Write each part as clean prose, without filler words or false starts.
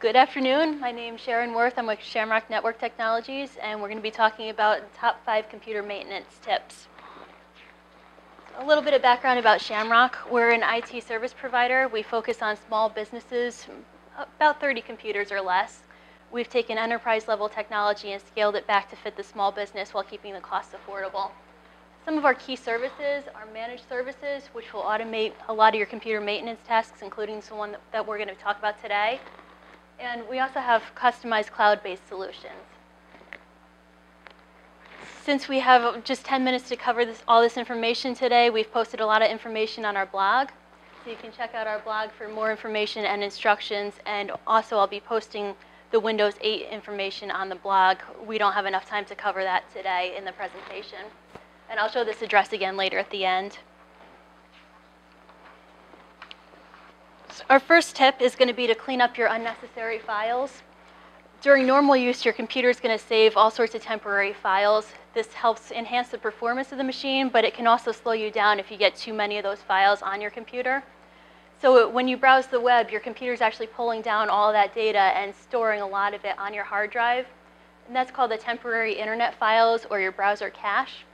Good afternoon. My name is Sharon Werth. I'm with Shamrock Network Technologies, and we're going to be talking about top 5 computer maintenance tips. A little bit of background about Shamrock. We're an IT service provider. We focus on small businesses, about 30 computers or less. We've taken enterprise-level technology and scaled it back to fit the small business while keeping the costs affordable. Some of our key services are managed services, which will automate a lot of your computer maintenance tasks, including the one that we're going to talk about today. And we also have customized cloud-based solutions. Since we have just 10 minutes to cover all this information today, we've posted a lot of information on our blog. So you can check out our blog for more information and instructions. And also, I'll be posting the Windows 8 information on the blog. We don't have enough time to cover that today in the presentation. And I'll show this address again later at the end. Our first tip is going to be to clean up your unnecessary files. During normal use, your computer is going to save all sorts of temporary files. This helps enhance the performance of the machine, but it can also slow you down if you get too many of those files on your computer. So when you browse the web, your computer is actually pulling down all of that data and storing a lot of it on your hard drive. And that's called the temporary internet files or your browser cache.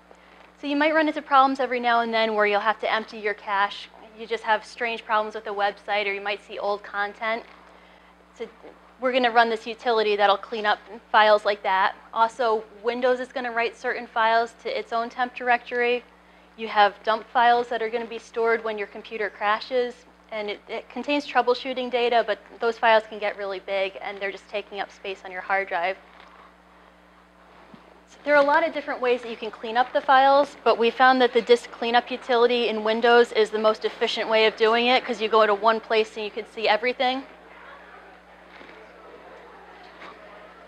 So you might run into problems every now and then where you'll have to empty your cache. You just have strange problems with the website, or you might see old content. So we're going to run this utility that'll clean up files like that. Also, Windows is going to write certain files to its own temp directory. You have dump files that are going to be stored when your computer crashes. And it contains troubleshooting data, but those files can get really big, and they're just taking up space on your hard drive. There are a lot of different ways that you can clean up the files, but we found that the disk cleanup utility in Windows is the most efficient way of doing it because you go to one place and you can see everything.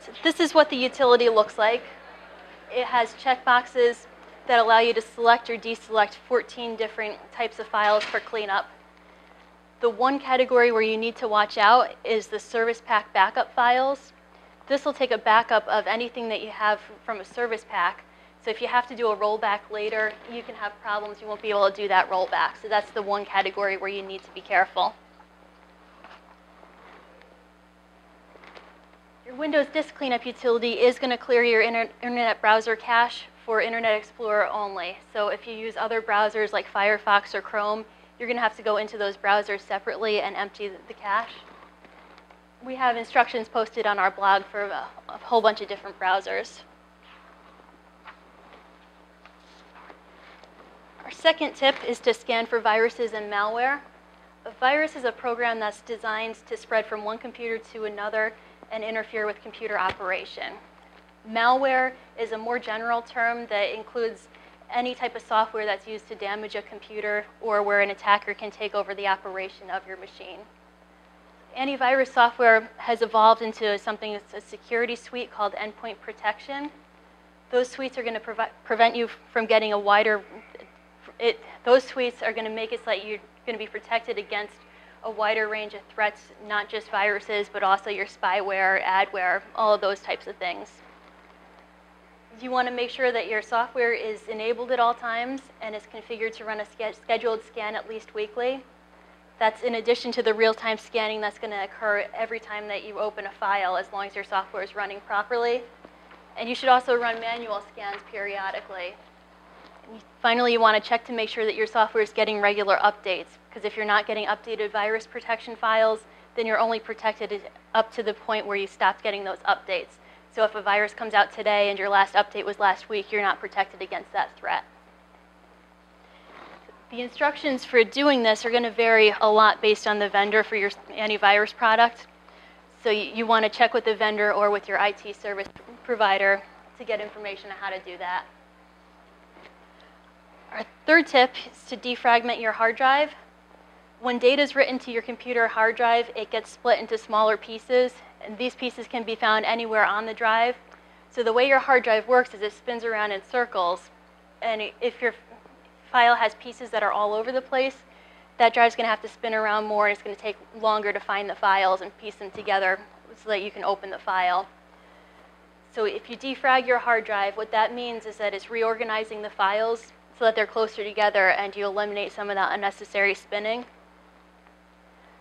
So this is what the utility looks like. It has checkboxes that allow you to select or deselect 14 different types of files for cleanup. The one category where you need to watch out is the service pack backup files. This will take a backup of anything that you have from a service pack. So if you have to do a rollback later, you can have problems. You won't be able to do that rollback. So that's the one category where you need to be careful. Your Windows Disk Cleanup utility is going to clear your internet browser cache for Internet Explorer only. So if you use other browsers like Firefox or Chrome, you're going to have to go into those browsers separately and empty the cache. We have instructions posted on our blog for a whole bunch of different browsers. Our second tip is to scan for viruses and malware. A virus is a program that's designed to spread from one computer to another and interfere with computer operation. Malware is a more general term that includes any type of software that's used to damage a computer or where an attacker can take over the operation of your machine. Antivirus software has evolved into something that's a security suite called endpoint protection. Those suites are going to prevent you from getting a wider, those suites are going to make it so that you're going to be protected against a wider range of threats, not just viruses, but also your spyware, adware, all of those types of things. You want to make sure that your software is enabled at all times and is configured to run a scheduled scan at least weekly. That's in addition to the real-time scanning that's going to occur every time that you open a file, as long as your software is running properly. And you should also run manual scans periodically. And finally, you want to check to make sure that your software is getting regular updates, because if you're not getting updated virus protection files, then you're only protected up to the point where you stopped getting those updates. So if a virus comes out today and your last update was last week, you're not protected against that threat. The instructions for doing this are going to vary a lot based on the vendor for your antivirus product. So you want to check with the vendor or with your IT service provider to get information on how to do that. Our third tip is to defragment your hard drive. When data is written to your computer hard drive, it gets split into smaller pieces, and these pieces can be found anywhere on the drive. So the way your hard drive works is it spins around in circles, and if your file has pieces that are all over the place, that drive's going to have to spin around more, and it's going to take longer to find the files and piece them together so that you can open the file. So if you defrag your hard drive, what that means is that it's reorganizing the files so that they're closer together, and you eliminate some of that unnecessary spinning.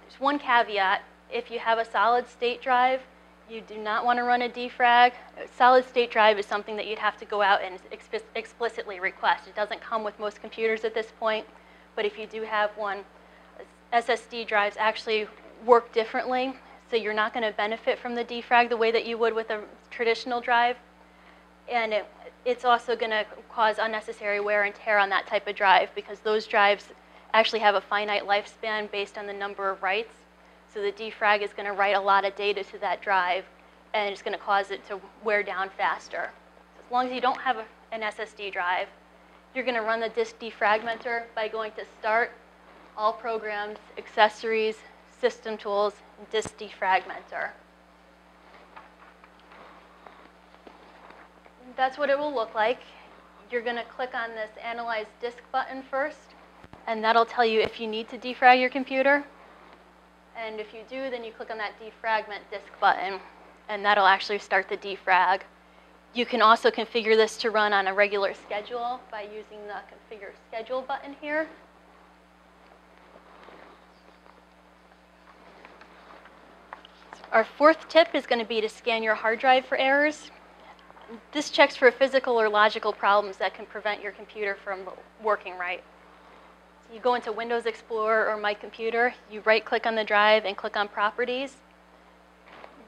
There's one caveat. If you have a solid state drive, you do not want to run a defrag. A solid state drive is something that you'd have to go out and explicitly request. It doesn't come with most computers at this point, but if you do have one, SSD drives actually work differently, so you're not going to benefit from the defrag the way that you would with a traditional drive. And it's also going to cause unnecessary wear and tear on that type of drive, because those drives actually have a finite lifespan based on the number of writes. So the defrag is going to write a lot of data to that drive, and it's going to cause it to wear down faster. So as long as you don't have an SSD drive, you're going to run the disk defragmenter by going to Start, All Programs, Accessories, System Tools, and Disk Defragmenter. That's what it will look like. You're going to click on this Analyze Disk button first, and that'll tell you if you need to defrag your computer. And if you do, then you click on that Defragment Disk button, and that'll actually start the defrag. You can also configure this to run on a regular schedule by using the Configure Schedule button here. Our fourth tip is going to be to scan your hard drive for errors. This checks for physical or logical problems that can prevent your computer from working right. So you go into Windows Explorer or My Computer, you right-click on the drive and click on Properties.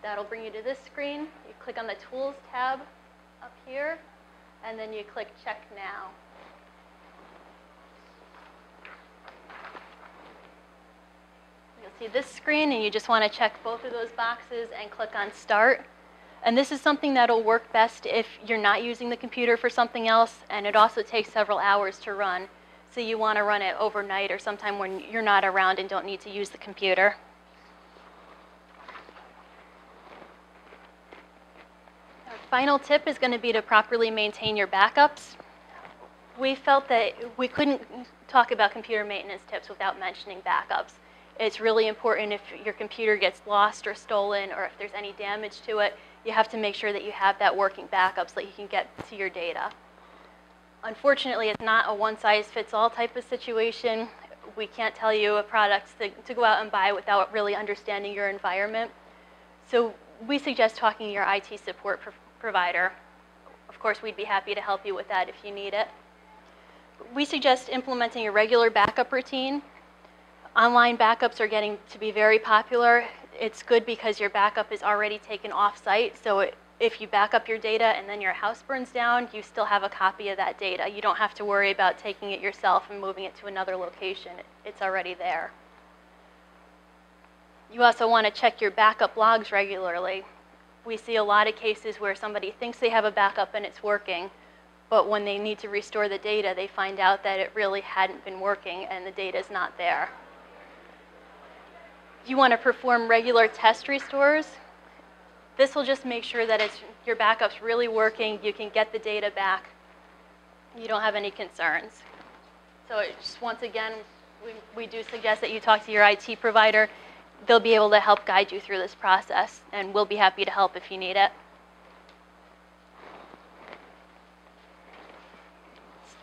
That'll bring you to this screen. You click on the Tools tab up here, and then you click Check Now. You'll see this screen, and you just want to check both of those boxes and click on Start. And this is something that'll work best if you're not using the computer for something else, and it also takes several hours to run. So you want to run it overnight or sometime when you're not around and don't need to use the computer. Our final tip is going to be to properly maintain your backups. We felt that we couldn't talk about computer maintenance tips without mentioning backups. It's really important if your computer gets lost or stolen, or if there's any damage to it, you have to make sure that you have that working backup so that you can get to your data. Unfortunately, it's not a one-size-fits-all type of situation. We can't tell you a product to go out and buy without really understanding your environment. So we suggest talking to your IT support provider. Of course, we'd be happy to help you with that if you need it. We suggest implementing a regular backup routine. Online backups are getting to be very popular. It's good because your backup is already taken off-site, so if you back up your data and then your house burns down, you still have a copy of that data. You don't have to worry about taking it yourself and moving it to another location. It's already there. You also want to check your backup logs regularly. We see a lot of cases where somebody thinks they have a backup and it's working, but when they need to restore the data, they find out that it really hadn't been working and the data is not there. You want to perform regular test restores. This will just make sure that your backup's really working, you can get the data back, you don't have any concerns. So just once again, we do suggest that you talk to your IT provider. They'll be able to help guide you through this process, and we'll be happy to help if you need it.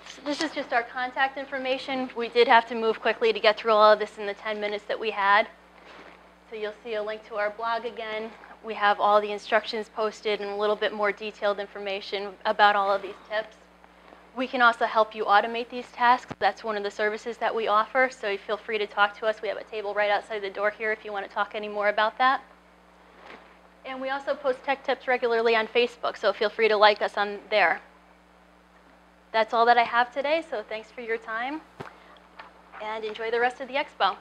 So this is just our contact information. We did have to move quickly to get through all of this in the 10 minutes that we had. So you'll see a link to our blog again. We have all the instructions posted and a little bit more detailed information about all of these tips. We can also help you automate these tasks. That's one of the services that we offer, so feel free to talk to us. We have a table right outside the door here if you want to talk any more about that. And we also post tech tips regularly on Facebook, so feel free to like us on there. That's all that I have today, so thanks for your time, and enjoy the rest of the expo.